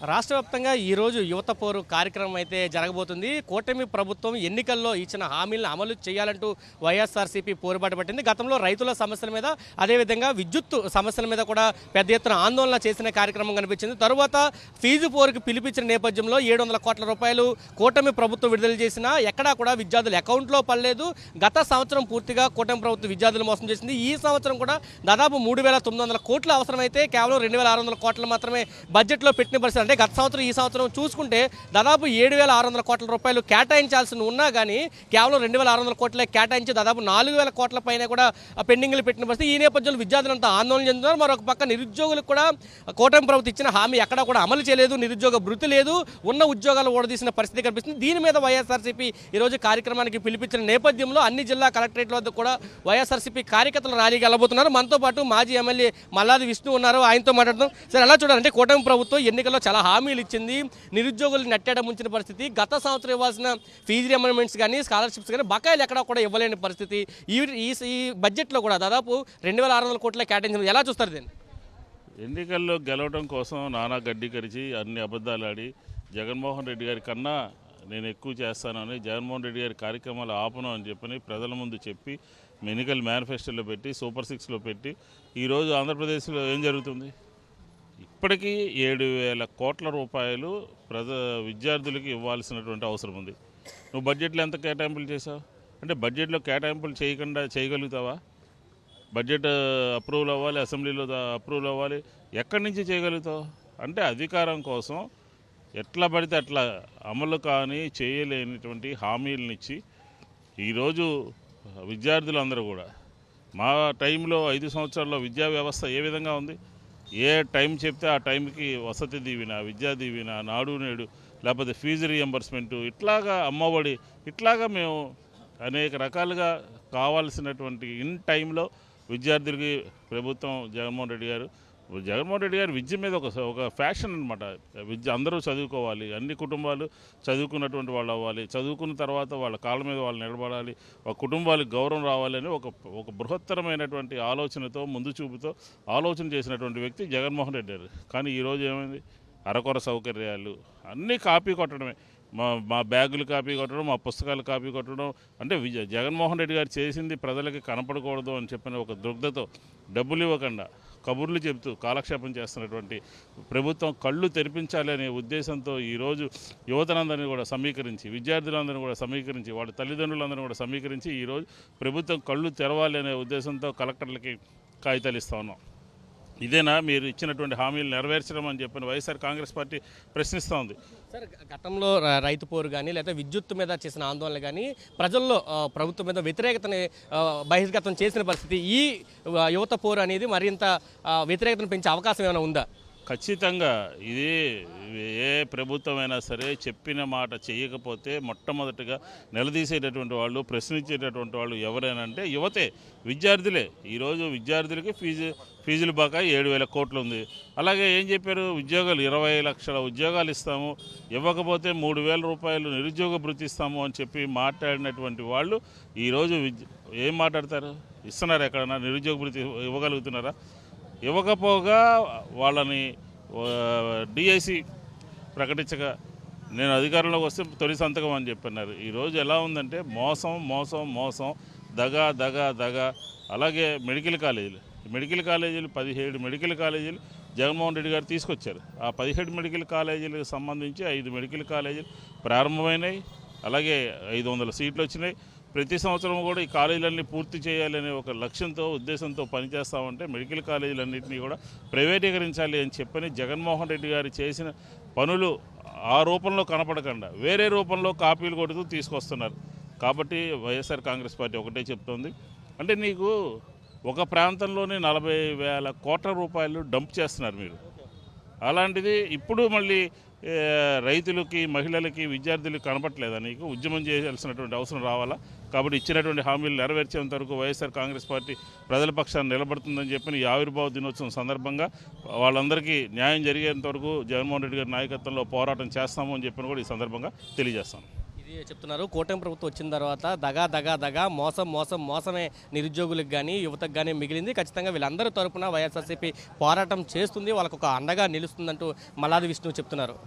రాష్ట్ర వ్యాప్తంగా ఈరోజు యువత పోరు కార్యక్రమం అయితే జరగబోతుంది. కూటమి ప్రభుత్వం ఎన్నికల్లో ఇచ్చిన హామీలను అమలు చేయాలంటూ వైఎస్ఆర్సీపీ పోరుబాటు పట్టింది. గతంలో రైతుల సమస్యల మీద, అదేవిధంగా విద్యుత్ సమస్యల మీద కూడా పెద్ద ఎత్తున ఆందోళన చేసిన కార్యక్రమం కనిపించింది. తరువాత ఫీజు పోరుకు పిలిపించిన నేపథ్యంలో 700 కోట్ల రూపాయలు కూటమి ప్రభుత్వం విడుదల చేసినా ఎక్కడా కూడా విద్యార్థుల అకౌంట్లో పడలేదు. గత సంవత్సరం పూర్తిగా కూటమి ప్రభుత్వం విద్యార్థులు మోసం చేసింది. ఈ సంవత్సరం కూడా దాదాపు 3,900 కోట్లు అవసరమైతే కేవలం 2,600 కోట్లు మాత్రమే బడ్జెట్లో పెట్టిన పరిస్థితి. అంటే గత సంవత్సరం ఈ సంవత్సరం చూసుకుంటే దాదాపు 7,600 కోట్ల రూపాయలు కేటాయించాల్సి ఉన్నా కానీ కేవలం 2,600 కోట్లే కేటాయించి దాదాపు 4,000 కోట్ల పైన కూడా పెండింగ్లు పెట్టిన పరిస్థితి. ఈ నేపథ్యంలో విద్యార్థులంతా ఆందోళన చెందుతున్నారు. మరొక పక్క నిరుద్యోగులకు కూడా కూటమి ప్రభుత్వం ఇచ్చిన హామీ ఎక్కడా కూడా అమలు చేయలేదు. నిరుద్యోగ భృతి లేదు. ఉన్న ఉద్యోగాలు ఓడదీసిన పరిస్థితి కనిపిస్తుంది. దీని మీద వైఎస్ఆర్సీపీ ఈరోజు కార్యక్రమానికి పిలిపించిన నేపథ్యంలో అన్ని జిల్లా కలెక్టరేట్ల వద్ద కూడా వైఎస్ఆర్సీపీ కార్యకర్తలు ర్యాలీకి వెళ్ళబోతున్నారు. మనతో పాటు మాజీ ఎమ్మెల్యే మల్లాది విష్ణు ఉన్నారు. ఆయనతో మాట్లాడదాం. సార్, ఎలా చూడాలంటే కూటమి ప్రభుత్వం ఎన్నికల్లో చాలా హామీలు ఇచ్చింది. నిరుద్యోగులు నెట్టేయడం ముంచిన పరిస్థితి. గత సంవత్సరం ఇవ్వాల్సిన ఫీజు రియంబర్స్మెంట్స్ కానీ, స్కాలర్షిప్స్ కానీ బకాయిలు ఎక్కడా కూడా ఇవ్వలేని పరిస్థితి. ఈ బడ్జెట్లో కూడా దాదాపు 2,600 కోట్ల కేటాయించింది. ఎలా చూస్తారు దీన్ని? ఎన్నికల్లో గెలవడం కోసం నానా గడ్డి కరిచి అన్ని అబద్ధాలు ఆడి జగన్మోహన్ రెడ్డి గారి కన్నా నేను ఎక్కువ చేస్తానని, జగన్మోహన్ రెడ్డి గారి కార్యక్రమాలు ఆపను అని చెప్పని ప్రజల ముందు చెప్పి ఎన్నికల మేనిఫెస్టోలో పెట్టి సూపర్ 6లో పెట్టి ఈరోజు ఆంధ్రప్రదేశ్లో ఏం జరుగుతుంది? ఇప్పటికీ 7,000 కోట్ల రూపాయలు విద్యార్థులకి ఇవ్వాల్సినటువంటి అవసరం ఉంది. నువ్వు బడ్జెట్లో ఎంత కేటాయింపులు చేసావు? అంటే బడ్జెట్లో కేటాయింపులు చేయకుండా చేయగలుగుతావా? బడ్జెట్ అప్రూవల్ అవ్వాలి, అసెంబ్లీలో అప్రూవల్ అవ్వాలి, ఎక్కడి నుంచి చేయగలుగుతావు? అంటే అధికారం కోసం ఎట్లా పడితే అట్లా అమలు కానీ చేయలేనటువంటి హామీలనిచ్చి ఈరోజు విద్యార్థులందరూ కూడా మా టైంలో 5 సంవత్సరాల్లో విద్యా వ్యవస్థ ఏ విధంగా ఉంది? ఏ టైం చెప్తే ఆ టైంకి వసతి దీవెన, విద్యా దీవెన, నాడు నేడు, లేకపోతే ఫీజు రియంబర్స్మెంటు, ఇట్లాగా అమ్మఒడి, ఇట్లాగా మేము అనేక రకాలుగా కావాల్సినటువంటి ఇన్ టైంలో విద్యార్థులకి ప్రభుత్వం జగన్మోహన్ రెడ్డి గారు విద్య మీద ఒక ఫ్యాషన్ అనమాట. విద్య అందరూ చదువుకోవాలి, అన్ని కుటుంబాలు చదువుకున్నటువంటి వాళ్ళు అవ్వాలి, చదువుకున్న తర్వాత వాళ్ళ కాళ్ళ మీద వాళ్ళు నిలబడాలి, ఒక కుటుంబాలకు గౌరవం రావాలని ఒక బృహత్తరమైనటువంటి ఆలోచనతో, ముందు చూపుతో ఆలోచన చేసినటువంటి వ్యక్తి జగన్మోహన్ రెడ్డి గారు. కానీ ఈరోజు ఏమైంది? అరకొర సౌకర్యాలు అన్నీ కాపీ కొట్టడమే. మా బ్యాగులు కాపీ కొట్టడం, మా పుస్తకాలు కాపీ కొట్టడం. అంటే జగన్మోహన్ రెడ్డి గారు చేసింది ప్రజలకి కనపడకూడదు అని చెప్పిన ఒక దుగ్ధతో డబ్బులు ఇవ్వకుండా కబుర్లు చెబుతూ కాలక్షేపం చేస్తున్నటువంటి ప్రభుత్వం కళ్ళు తెరిపించాలి అనే ఉద్దేశంతో ఈరోజు యువతనందరినీ కూడా సమీకరించి, విద్యార్థులందరినీ కూడా సమీకరించి, వాళ్ళ తల్లిదండ్రులందరినీ కూడా సమీకరించి ఈరోజు ప్రభుత్వం కళ్ళు తెరవాలి అనే ఉద్దేశంతో కలెక్టర్లకి కాగితాలు ఇస్తా ఉన్నాం. ఇదేనా మీరు ఇచ్చినటువంటి హామీలు నెరవేర్చడం అని చెప్పిన వైఎస్ఆర్ కాంగ్రెస్ పార్టీ ప్రశ్నిస్తూ ఉంది. సార్, గతంలో రైతు పోరు కానీ లేదా విద్యుత్ మీద చేసిన ఆందోళనలు కానీ ప్రజల్లో ప్రభుత్వం మీద వ్యతిరేకతని బహిర్గతం చేసిన పరిస్థితి. ఈ యువత పోరు అనేది మరింత వ్యతిరేకతను పెంచే అవకాశం ఏమైనా ఉందా? ఖచ్చితంగా ఇది ఏ ప్రభుత్వమైనా సరే చెప్పిన మాట చేయకపోతే మొట్టమొదటిగా నిలదీసేటటువంటి వాళ్ళు, ప్రశ్నించేటటువంటి వాళ్ళు ఎవరైనా అంటే యువతే, విద్యార్థులే. ఈరోజు విద్యార్థులకి ఫీజులు బకాయి 7,000 కోట్లు ఉంది. అలాగే ఏం చెప్పారు? ఉద్యోగాలు 20 లక్షల ఉద్యోగాలు ఇస్తాము, ఇవ్వకపోతే 3,000 రూపాయలు నిరుద్యోగ భృతి ఇస్తాము అని చెప్పి మాట్లాడినటువంటి వాళ్ళు ఈరోజు ఏం మాట్లాడతారు? ఇస్తున్నారు? ఎక్కడన్నా నిరుద్యోగ భృతి ఇవ్వగలుగుతున్నారా? ఇవ్వకపోగా వాళ్ళని డిఐసి ప్రకటించగా నేను అధికారంలోకి వస్తే తొలి సంతకం అని చెప్పన్నారు. ఈరోజు ఎలా ఉందంటే మోసం మోసం మోసం, దగ. అలాగే మెడికల్ కాలేజీలు 17 మెడికల్ కాలేజీలు జగన్మోహన్ రెడ్డి గారు తీసుకొచ్చారు. ఆ 17 మెడికల్ కాలేజీలకు సంబంధించి 5 మెడికల్ కాలేజీలు ప్రారంభమైనాయి. అలాగే 500 సీట్లు వచ్చినాయి. ప్రతి సంవత్సరం కూడా ఈ కాలేజీలన్నీ పూర్తి చేయాలనే ఒక లక్ష్యంతో, ఉద్దేశంతో పనిచేస్తామంటే మెడికల్ కాలేజీలన్నింటినీ కూడా ప్రైవేటీకరించాలి అని చెప్పని జగన్మోహన్ రెడ్డి గారు చేసిన పనులు ఆ రూపంలో కనపడకుండా వేరే రూపంలో కాపీలు కొడుతూ తీసుకొస్తున్నారు. కాబట్టి వైఎస్ఆర్ కాంగ్రెస్ పార్టీ ఒకటే చెప్తోంది, అంటే నీకు ఒక ప్రాంతంలోనే 40,000 కోట్ల రూపాయలు డంప్ చేస్తున్నారు మీరు. అలాంటిది ఇప్పుడు మళ్ళీ రైతులకి, మహిళలకి, విద్యార్థులకి కనపట్లేదా? నీకు ఉద్యమం చేయాల్సినటువంటి అవసరం రావాలా? కాబట్టి ఇచ్చినటువంటి హామీలు నెరవేర్చేంత వరకు వైఎస్ఆర్ కాంగ్రెస్ పార్టీ ప్రజల పక్షాన్ని నిలబడుతుందని చెప్పి ఈ ఆవిర్భావ దినోత్సవం సందర్భంగా వాళ్ళందరికీ న్యాయం జరిగేంత వరకు జగన్మోహన్ రెడ్డి గారి నాయకత్వంలో పోరాటం చేస్తాము అని చెప్పిన కూడా ఈ సందర్భంగా తెలియజేస్తాను. ఇది చెప్తున్నారు కూటమి ప్రభుత్వం వచ్చిన తర్వాత దగా మోసమే నిరుద్యోగులకు కానీ యువతకు కానీ మిగిలింది. ఖచ్చితంగా వీళ్ళందరి తరపున వైఎస్ఆర్సీపీ పోరాటం చేస్తుంది, వాళ్ళకు ఒక అండగా నిలుస్తుందంటూ మల్లాది విష్ణు చెప్తున్నారు.